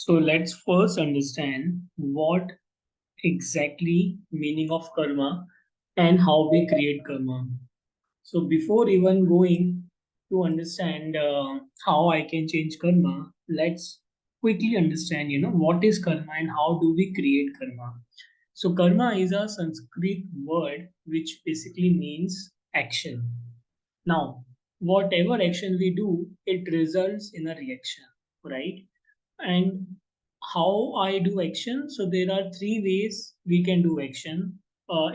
So let's first understand what exactly meaning of karma and how we create karma. So before even going to understand how I can change karma, let's quickly understand what is karma and how do we create karma. So karma is a Sanskrit word which basically means action. Now, whatever action we do, it results in a reaction, right? And how I do action? So there are three ways we can do action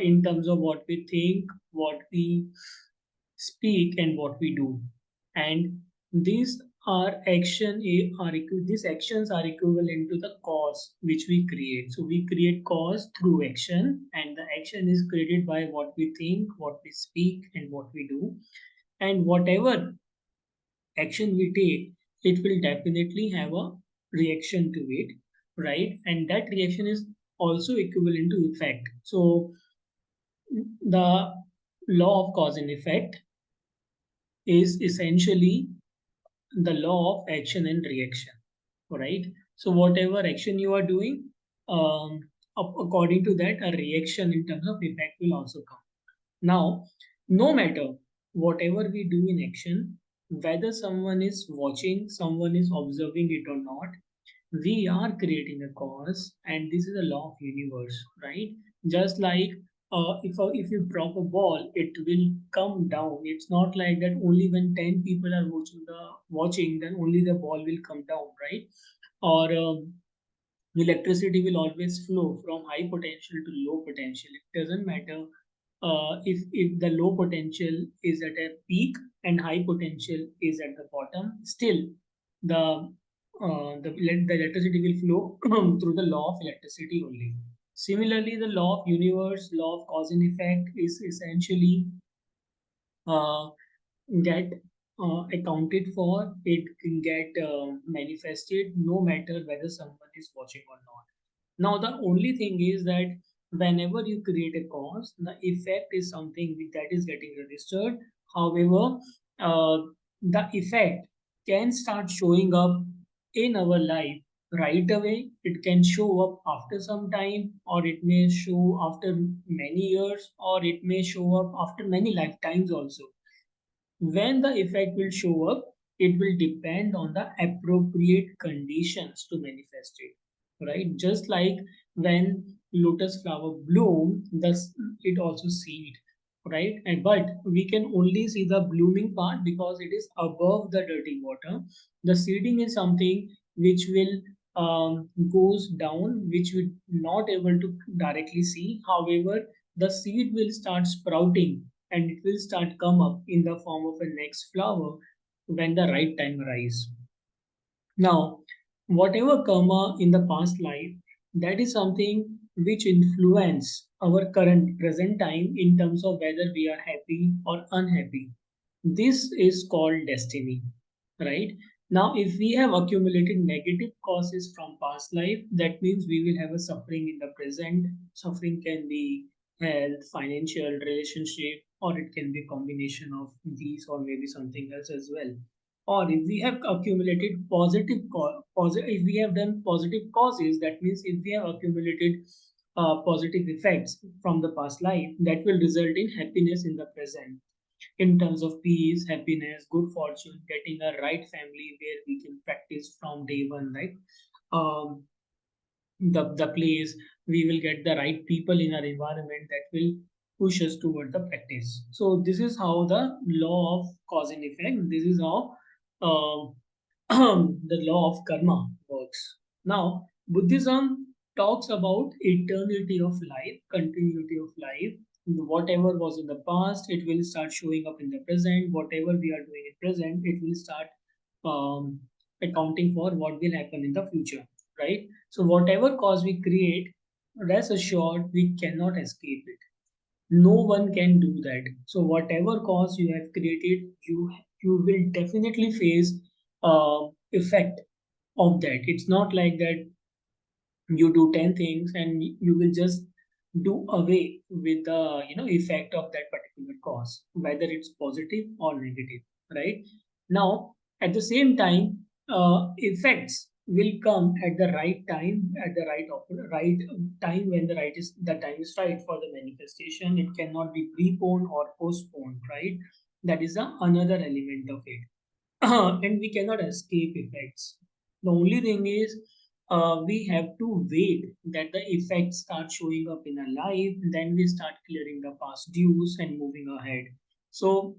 in terms of what we think, what we speak, and what we do. And these these actions are equivalent to the cause which we create. So we create cause through action, and the action is created by what we think, what we speak, and what we do. And whatever action we take, it will definitely have a reaction to it, right? And that reaction is also equivalent to effect. So the law of cause and effect is essentially the law of action and reaction, right? So whatever action you are doing, um, according to that, a reaction in terms of effect will also come. Now, no matter whatever we do in action, whether someone is watching, someone is observing it or not, we are creating a cause, and this is a law of universe, right? Just like if you drop a ball, it will come down. It's not like that only when 10 people are watching, then only the ball will come down, right? Or electricity will always flow from high potential to low potential. It doesn't matter if the low potential is at a peak and high potential is at the bottom. Still, the electricity will flow through the law of electricity only. Similarly, the law of universe, law of cause and effect is essentially uh, get accounted for. It can get manifested no matter whether someone is watching or not. Now, the only thing is that whenever you create a cause, the effect is something that is getting registered. However, uh, the effect can start showing up in our life right away. It can show up after some time, or it may show after many years, or it may show up after many lifetimes also. When the effect will show up, it will depend on the appropriate conditions to manifest it, right? Just like when lotus flower bloom, thus it also seed, right? And but we can only see the blooming part because it is above the dirty water. The seeding is something which will goes down, which we not able to directly see. However, the seed will start sprouting and it will start come up in the form of a next flower when the right time arrives. Now, whatever karma in the past life, that is something which influence our current present time in terms of whether we are happy or unhappy. This is called destiny, right? Now, if we have accumulated negative causes from past life, that means we will have a suffering in the present. Suffering can be health, financial, relationship, or it can be a combination of these, or maybe something else as well. Or if we have accumulated if we have done positive causes, that means if we have accumulated positive effects from the past life, that will result in happiness in the present in terms of peace, happiness, good fortune, getting a right family where we can practice from day one, right? Um, the place we will get the right people in our environment that will push us toward the practice. So this is how the law of cause and effect. This is how um, the law of karma works. Now, Buddhism talks about eternity of life, continuity of life. Whatever was in the past, it will start showing up in the present. Whatever we are doing in present, it will start um, accounting for what will happen in the future, right? So whatever cause we create, rest assured we cannot escape it. No one can do that. So whatever cause you have created, you will definitely face effect of that. It's not like that you do 10 things and you will just do away with the effect of that particular cause, whether it's positive or negative, right? Now, at the same time, effects will come at the right time, at the right time when the time is right for the manifestation. It cannot be preponed or postponed, right? That is another element of it. And we cannot escape effects. The only thing is, we have to wait that the effects start showing up in our life, then we start clearing the past dues and moving ahead. So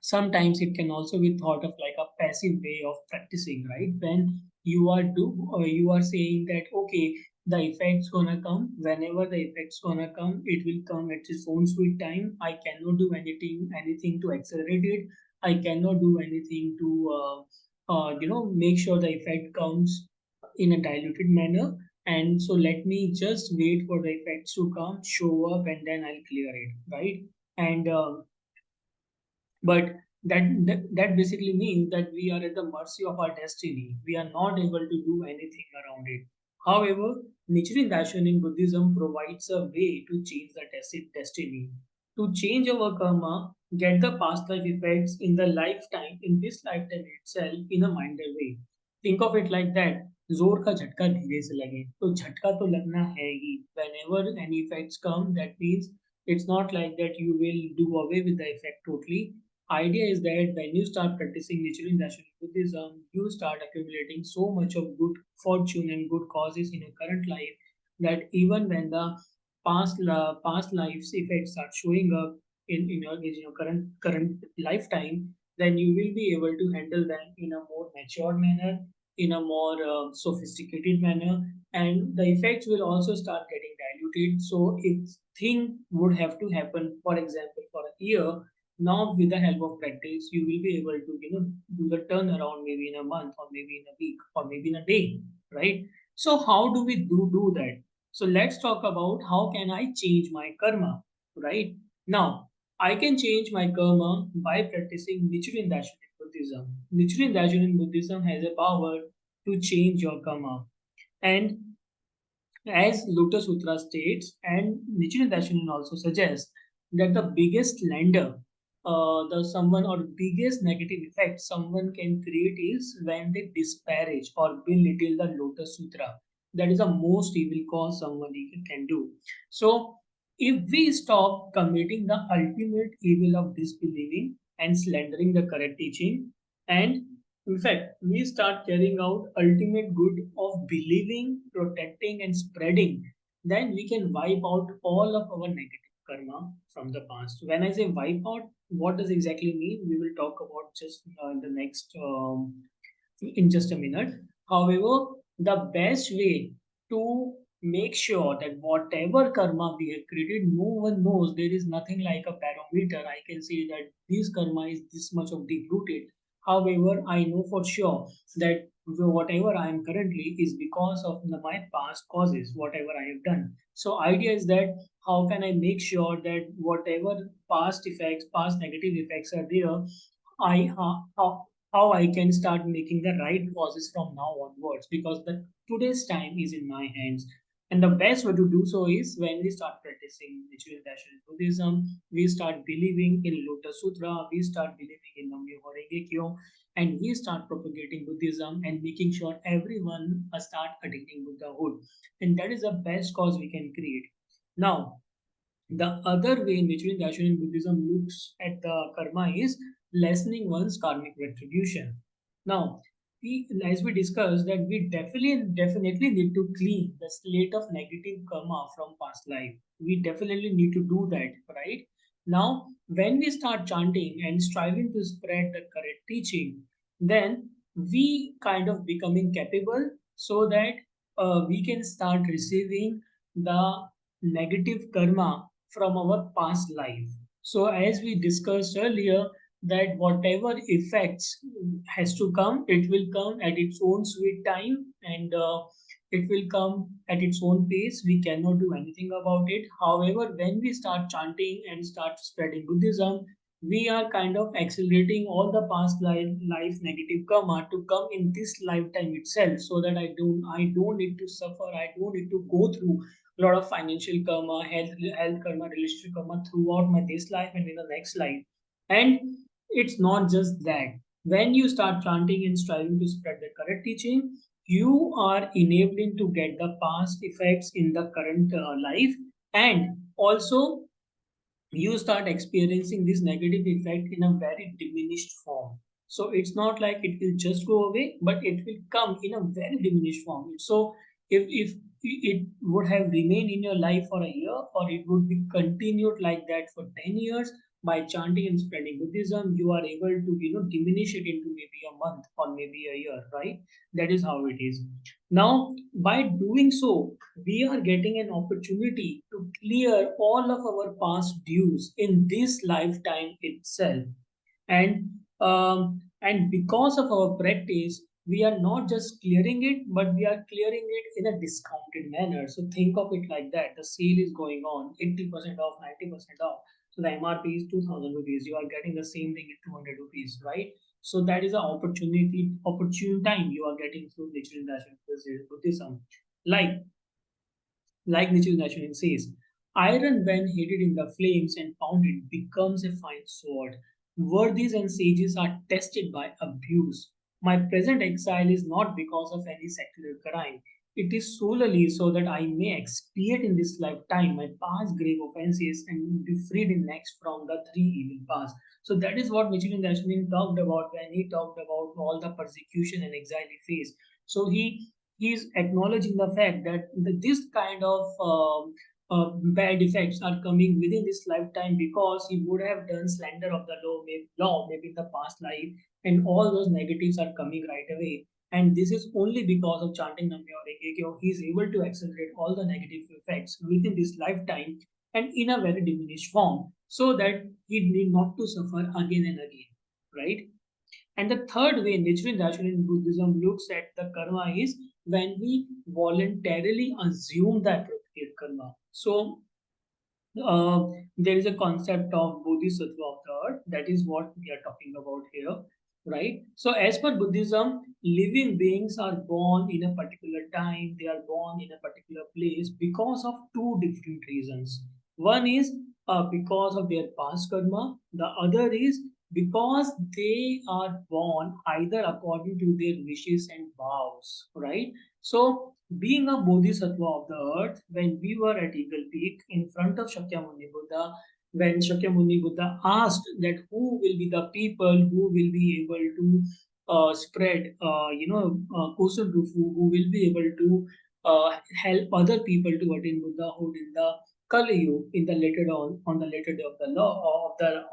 sometimes it can also be thought of like a passive way of practicing, right? When you are saying that okay, the effect's gonna come. Whenever the effect's gonna come, it will come at its own sweet time. I cannot do anything to accelerate it. I cannot do anything to make sure the effect comes in a diluted manner. And so let me just wait for the effects to come, show up, and then I'll clear it, right? And but that basically means that we are at the mercy of our destiny. We are not able to do anything around it. However, Nichiren Daishonin in Buddhism provides a way to change the destiny, to change our karma, get the past life effects in the lifetime, in this lifetime itself, in a minded way. Think of it like that. जोर का झटका धीरे से लगे तो झटका तो लगना है ही. Whenever any effects come, that means it's not like that you will do away with the effect totally. Idea is that when you start practicing Nichiren Daishonin Buddhism, you start accumulating so much of good fortune and good causes in your current life that even when the past lives effects start showing up in your current lifetime, then you will be able to handle them in a more mature manner, in a more sophisticated manner, and the effects will also start getting diluted. So if thing would have to happen, for example, for a year, now with the help of practice, you will be able to do the turnaround maybe in a month or maybe in a week or maybe in a day, right? So how do we do that? So let's talk about how can I change my karma, right? Now, I can change my karma by practicing Nichiren Daishonin Buddhism. Nichiren Daishonin Buddhism has a power to change your karma. And as Lotus Sutra states, and Nichiren Daishonin also suggests that the biggest lender, the someone or biggest negative effect someone can create is when they disparage or belittle the Lotus Sutra. That is the most evil cause someone can do. So, if we stop committing the ultimate evil of disbelieving and slandering the correct teaching, and in fact, we start carrying out ultimate good of believing, protecting, and spreading, then we can wipe out all of our negative karma from the past. When I say wipe out, what does exactly mean? We will talk about just in the next in just a minute. However, the best way to make sure that whatever karma we have created, no one knows. There is nothing like a barometer. I can say that this karma is this much of deep rooted. However, I know for sure that whatever I am currently is because of my past causes, whatever I have done. So, idea is that how can I make sure that whatever past effects, past negative effects are there, how I can start making the right causes from now onwards, because the today's time is in my hands. And the best way to do so is when we start practicing Nichiren Daishonin Buddhism, we start believing in Lotus Sutra, we start believing in Nam-myoho Renge Kyo, and we start propagating Buddhism and making sure everyone start attaining Buddhahood. And that is the best cause we can create. Now, the other way in which Daishonin Buddhism looks at the karma is lessening one's karmic retribution. Now, as we discussed, that we definitely need to clean the slate of negative karma from past life. We definitely need to do that, right? Now, when we start chanting and striving to spread the correct teaching, then we kind of becoming capable so that we can start receiving the negative karma from our past life. So, as we discussed earlier, that whatever effects has to come, it will come at its own sweet time, and it will come at its own pace. We cannot do anything about it. However, when we start chanting and start spreading Buddhism, we are kind of accelerating all the past life negative karma to come in this lifetime itself, so that I don't need to suffer, I don't need to go through a lot of financial karma, health karma, relationship karma throughout my this life and in the next life. And it's not just that. When you start chanting and striving to spread the correct teaching, you are enabling to get the past effects in the current life, and also you start experiencing this negative effect in a very diminished form. So it's not like it will just go away, but it will come in a very diminished form. So if it would have remained in your life for a year, or it would be continued like that for 10 years, by chanting and spreading Buddhism, you are able to diminish it into maybe a month or maybe a year, right? That is how it is. Now, by doing so, we are getting an opportunity to clear all of our past dues in this lifetime itself. And because of our practice, we are not just clearing it, but we are clearing it in a discounted manner. So think of it like that: the sale is going on, 80% off, 90% off. So the MRP is 2000 rupees, you are getting the same thing at 200 rupees, right? So that is an opportune time you are getting through Nichiren Daishonin Buddhism. Like Nichiren Daishonin says, iron when heated in the flames and pounded becomes a fine sword. Worthies and sages are tested by abuse. My present exile is not because of any secular crime. It is solely so that I may expiate in this lifetime my past grave offenses and be freed in next from the three evil paths. So that is what Nichiren Daishonin talked about when he talked about all the persecution and exile he faced. So he is acknowledging the fact that this kind of bad effects are coming within this lifetime, because he would have done slander of the law maybe in the past life, and all those negatives are coming right away. And this is only because of chanting Namyo Renge-kyo, he is able to accelerate all the negative effects within this lifetime and in a very diminished form, so that he need not to suffer again and again, right? And the third way Nichiren Daishonin Buddhism looks at the karma is when we voluntarily assume the appropriate karma. So uh, there is a concept of bodhisattva of the earth. That is what we are talking about here, right? So as per Buddhism, living beings are born in a particular time, they are born in a particular place because of two different reasons. One is because of their past karma, the other is because they are born either according to their wishes and vows, right? So being a bodhisattva of the earth, when we were at Eagle Peak in front of Shakyamuni Buddha, when Shakyamuni Buddha asked that who will be the people who will be able to spread, kosal rufu, who will be able to help other people to attain Buddhahood in the Kali Yuga, in the later on the later day of the law of the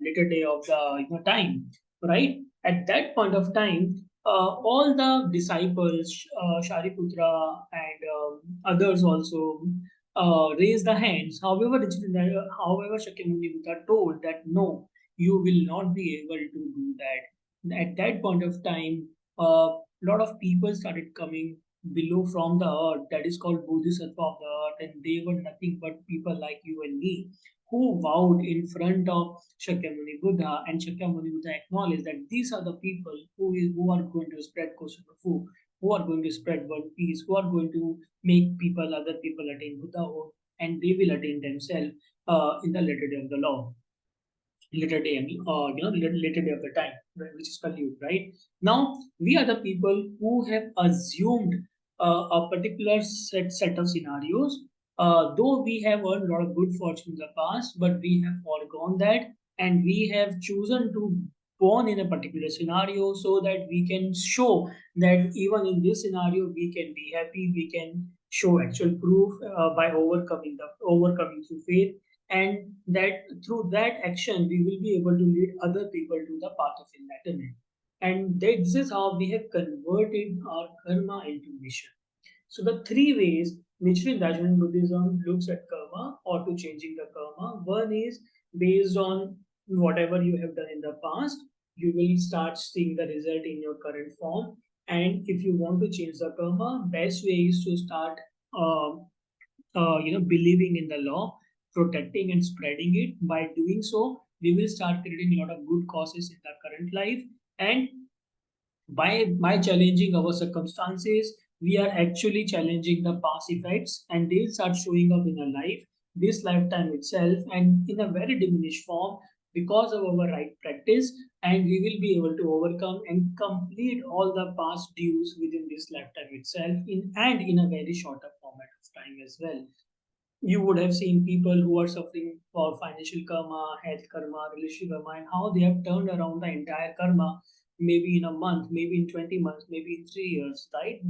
later day of the time, right? At that point of time, all the disciples, Shariputra and others also raised the hands. However, Shakyamuni Buddha told that no, you will not be able to do that. At that point of time, a lot of people started coming below from the earth. That is called Bodhisattva of the earth, and they were nothing but people like you and me who vowed in front of Shakyamuni Buddha, and Shakyamuni Buddha acknowledged that these are the people who are going to spread Koshakufu, who are going to spread world peace, who are going to make other people attain Buddhahood, and they will attain themselves in the later day of the law, later day, later day of the time, right, which is Kali Yuga, right? Now, we are the people who have assumed a particular set of scenarios. Though we have earned a lot of good fortune in the past, but we have foregone that, and we have chosen to born in a particular scenario so that we can show that even in this scenario we can be happy, we can show actual proof by overcoming through faith, and that through that action we will be able to lead other people to the path of enlightenment. And this is how we have converted our karma into mission. So the three ways Nichiren Daishonin Buddhism looks at karma or to changing the karma. One is based on whatever you have done in the past, you will start seeing the result in your current form. And if you want to change the karma, best way is to start uh, believing in the law, protecting and spreading it. By doing so, we will start creating a lot of good causes in the current life, and by challenging our circumstances, we are actually challenging the past effects, and they start showing up in our life, this lifetime itself, and in a very diminished form because of our right practice. and we will be able to overcome and complete all the past dues within this lifetime itself in a very shorter format of time as well. You would have seen people who are suffering for financial karma, health karma, relationship karma, and how they have turned around the entire karma, maybe in a month, maybe in 20 months, maybe in 3 years, right?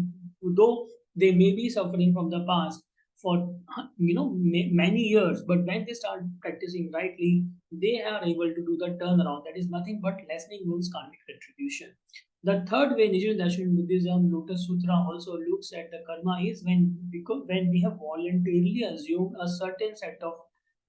Though they may be suffering from the past for many years, but when they start practicing rightly, they are able to do the turnaround. That is nothing but lessening one's karmic retribution. The third way Nichiren Daishonin Buddhism Lotus Sutra also looks at the karma is when we have voluntarily assumed a certain set of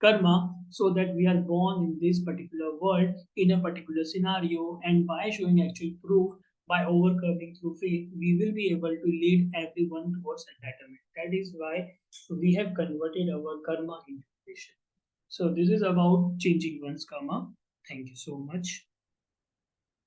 karma so that we are born in this particular world in a particular scenario, and by showing actual proof, by overcoming through faith, we will be able to lead everyone towards enlightenment. That is why we have converted our karma into mission. So this is about changing one's karma. Thank you so much.